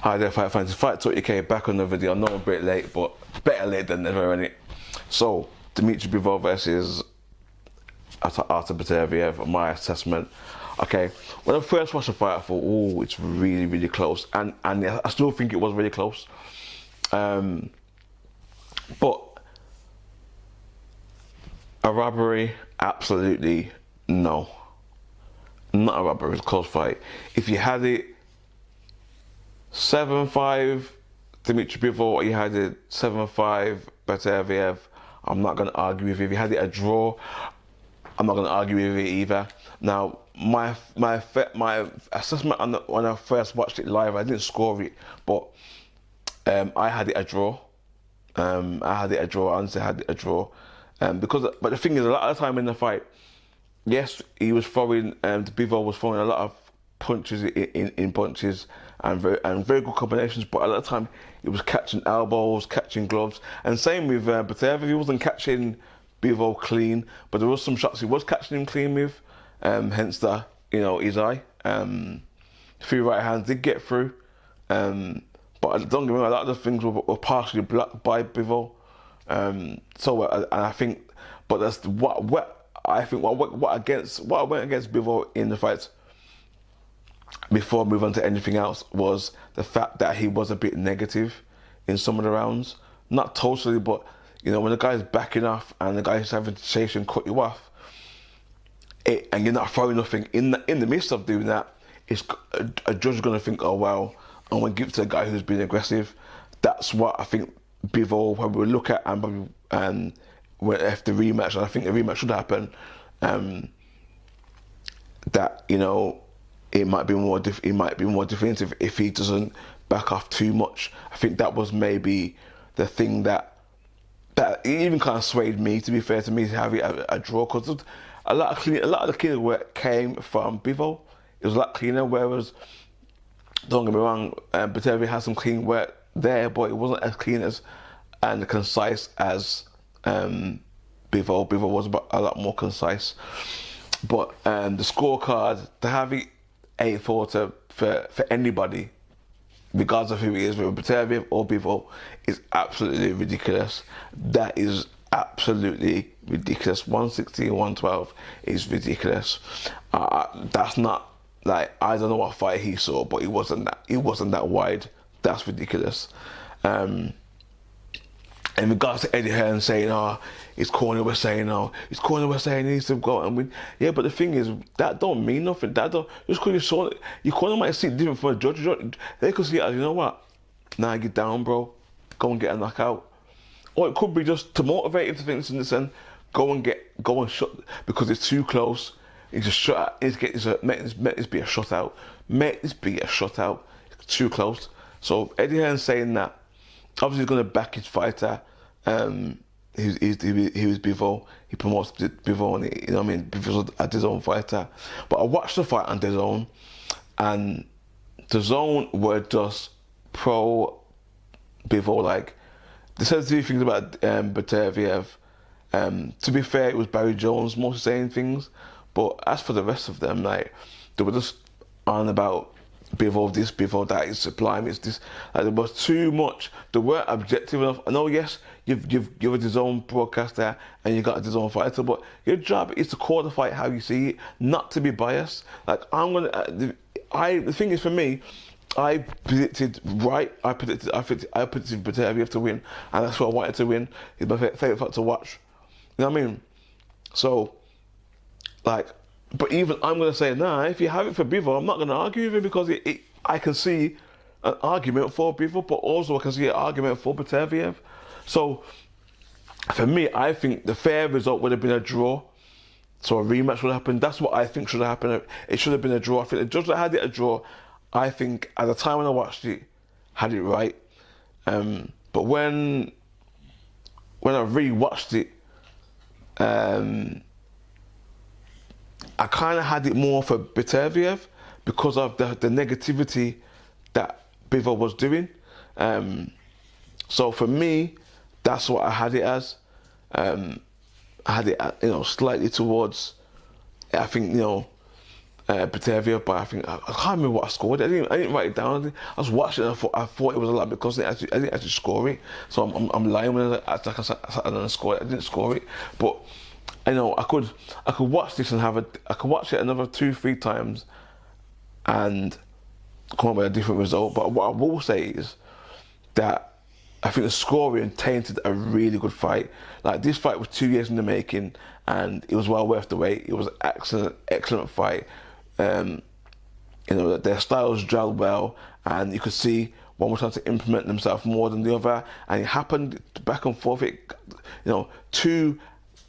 Hi there, Fight fans. Fight Talk UK back on the video. I know I'm a bit late, but better late than never, innit? So, Dimitri Bivol versus Artur Beterbiev, my assessment. Okay, when I first watched the fight, I thought, oh, it's really, really close. And I still think it was really close. But a robbery, absolutely no. Not a robbery, it's a close fight. If you had it 7-5 Dimitri Bivol, or you had it 7-5 Beterbiev, I'm not going to argue with you. If you had it a draw, I'm not going to argue with it either. Now, my assessment on when I first watched it live, I didn't score it, but I had it a draw. I honestly had it a draw. But the thing is, a lot of the time in the fight, yes, he was throwing, Bivol was throwing a lot of punches in punches and very good combinations, but a lot of the time he was catching elbows, catching gloves, and same with Beterbiev. He wasn't catching Bivol clean, but there was some shots he was catching him clean with, hence the, his eye. Few right hands did get through, but don't get me wrong, a lot of the things were partially blocked by Bivol. And I think, but that's what I went against Bivol in the fight, before I move on to anything else, was the fact that he was a bit negative in some of the rounds. Not totally, but when the guy's backing off and the guy's having to chase and cut you off, and you're not throwing nothing in the midst of doing that, a judge is going to think, oh well, I'm going to give it to a guy who's been aggressive. That's what I think Bivol, when we look at and if the rematch, and I think the rematch should happen, that it might be more definitive if he doesn't back off too much. I think that was maybe the thing that even kind of swayed me, to be fair to me, to have it a draw, because a lot of the cleaner work came from Bivol. It was a lot cleaner, whereas, don't get me wrong, Beterbiev had some clean work there, but it wasn't as clean and concise as Bivol. Bivol was a lot more concise. But the scorecard, to have it 8-4 for anybody, regardless of who it is, whether Beterbiev or Bivol, is absolutely ridiculous. That is absolutely ridiculous. 160 and 112 is ridiculous. That's not, like, I don't know what fight he saw, but it wasn't that wide. That's ridiculous. In regards to Eddie Hearn saying, his corner was saying he needs to go and win. Yeah, but the thing is, that don't mean nothing. Just because you saw it, your corner might see it different from a judge. They could see it as, you know what? Nah, get down, bro. Go and get a knockout. Or it could be just to motivate him to think in this end, go and shut, because it's too close. It's just shut out. Make this be a shutout. Make this be a shutout. It's too close. So Eddie Hearn saying that, obviously he's going to back his fighter. He was Bivol. He promotes Bivol, and Bivol's a DAZN fighter. But I watched the fight on DAZN, and DAZN were just pro Bivol. Like, they said a few things about Beterbiev. To be fair, it was Barry Jones mostly saying things, but as for the rest of them, like, they were just on about Bivol this, Bivol that, is sublime, it's this. Like, there was too much. They weren't objective enough. I know, yes, you're a DAZN broadcaster and you got a DAZN fighter, but your job is to call the fight how you see it, not to be biased. Like, the thing is, for me, I predicted right. I predicted Beterbiev to win, and that's what I wanted to win. It's my favourite fight to watch. You know what I mean? So, like, but even I'm going to say, nah, if you have it for Bivol, I'm not going to argue with it, because I can see an argument for Bivol, but also I can see an argument for Beterbiev. So, for me, I think the fair result would have been a draw. So a rematch would happen. That's what I think should have happened. It should have been a draw. I think the judge that had it a draw, I think at the time when I watched it, had it right. But when I re-watched it, I kind of had it more for Beterbiev because of the negativity that Bivol was doing. So for me, that's what I had it as. I had it, slightly towards, I think, Beterbiev, but I can't remember what I scored. I didn't write it down. I was watching it and I thought it was a lot because I didn't actually score it. So I'm lying when I sat and scored it. I didn't score it, but I know I could watch this and I could watch it another 2-3 times and come up with a different result. But what I will say is that I think the scoring tainted a really good fight. Like, this fight was 2 years in the making, and it was well worth the wait. It was an excellent fight. You know, their styles gelled well, and you could see one was trying to implement themselves more than the other, and it happened back and forth. You know, 2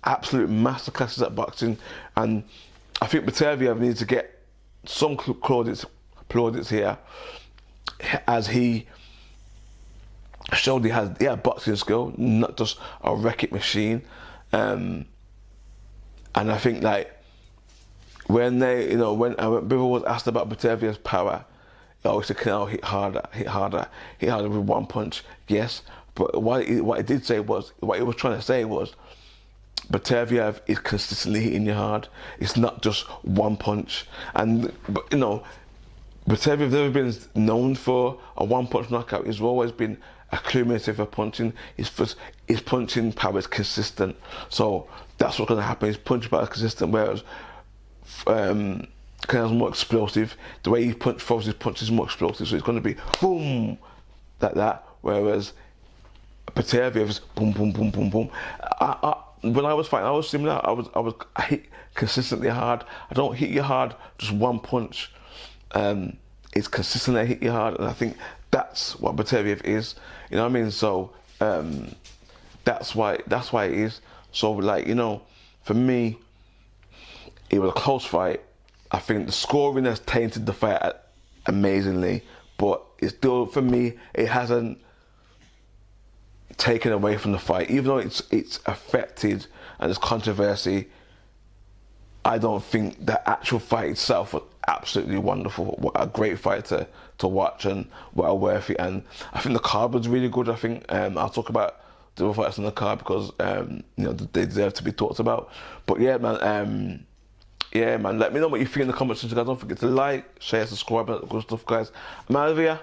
absolute masterclasses at boxing, and I think Beterbiev needs to get some plaudits here, as he showed he had boxing skill, not just a racket machine. And I think, like, when Bivol was asked about Beterbiev's power, he always said, "Can I hit harder with one punch?" Yes, but what he did say was, what he was trying to say was, Beterbiev is consistently hitting you hard. It's not just one punch. But you know, Beterbiev never been known for a one-punch knockout. He's always been accumulative of punching. His punching power is consistent. So that's what's going to happen. His punching power is consistent, whereas Canel's more explosive. The way he throws his punches is more explosive. So it's going to be boom, like that. Whereas Beterbiev is boom, boom, boom, boom, boom. When I was fighting, I was similar. I hit consistently hard. I don't hit you hard, just one punch. It's consistently hit you hard, and I think that's what Beterbiev is. You know what I mean? So that's why it is. So, like, you know, for me, it was a close fight. I think the scoring has tainted the fight amazingly, but it's still, for me, it hasn't taken away from the fight. Even though it's affected and there's controversy, I don't think the actual fight itself was absolutely wonderful. What a great fight to watch, and well worth it. And I think the card was really good. I think I'll talk about the other fights on the card because you know, they deserve to be talked about. But yeah, man. Let me know what you think in the comments section, guys. Don't forget to like, share, subscribe, and that good stuff, guys. I'm out of here.